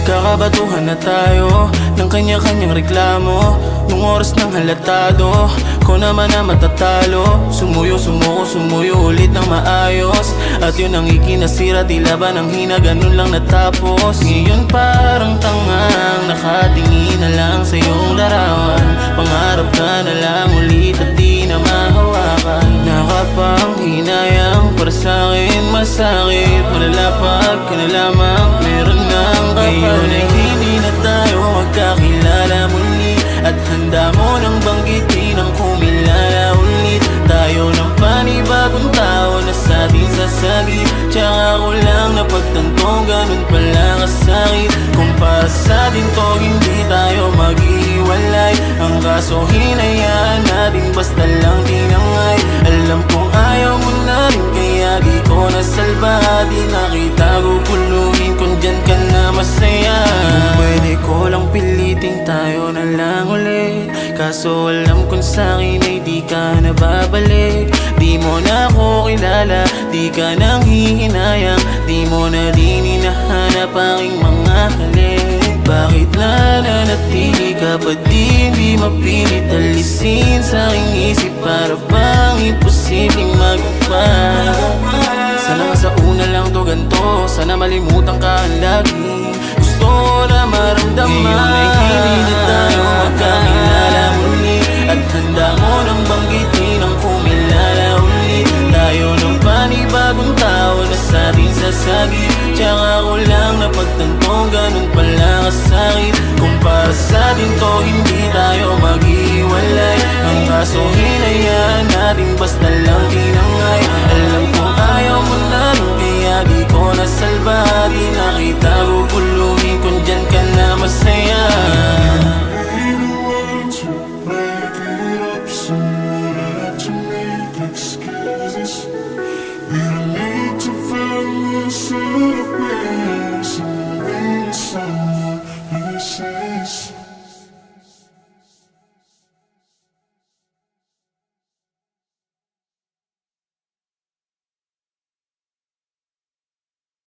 Nagkakabatuhan na tayo ng kanya-kanyang reklamo. Nung oras ng halatado ko naman na matatalo. Sumuyo, sumuko, sumuyo ulit ng maayos. At yun ang ikinasira, tila ba nang hina, ganun lang natapos. Ngayon parang tangang nakatingin na lang sa iyong larawan. Pangarap ka na lang ulit at di na mahawakan. Nakapanghinayang para sa'kin masakit. Malalapag ka na lamang, meron ng ngayon ay hindi na tayo magkakilala muli. At handa mo nang banggitin ang kumilala ulit. Tayo ng panibagong tao na sa atin sasagip. Tsaka ko lang napagtantong ganun pala kasakit. Kung para sa atin to hindi tayo mag-iwalay. Ang kaso hinayaan natin basta lang tinangay. Alam kong ayaw mo na rin kaya di ko nasalba. Di nakita guguluhin kung dyan ka na masaya. Kung pwede ko lang piliting tayo na lang ulit. Kaso alam kong sa'kin ay di ka na babalik. Di mo na ako kilala, di ka nang hihinayang. Di mo na din hinahanap aking mga halik. Bakit nananatili ka pa di mapilit alisin sa aking isip? Para bang imposibleng magpa. Sana nga sa una lang to ganto, sana malimutan ka ang lagi. Gusto ko na maramdaman ngayon ay hindi na tayo magkakilala muli. At handa mo nang banggitin ang kumilala ulit. Tayo ng panibagong tao na sa atin sasagip. Tsaka ko lang napagtantong ganun pala kasakit. Kung para sa atin to hindi tayo mag-iwalay. Ang kaso hinayaan natin basta lang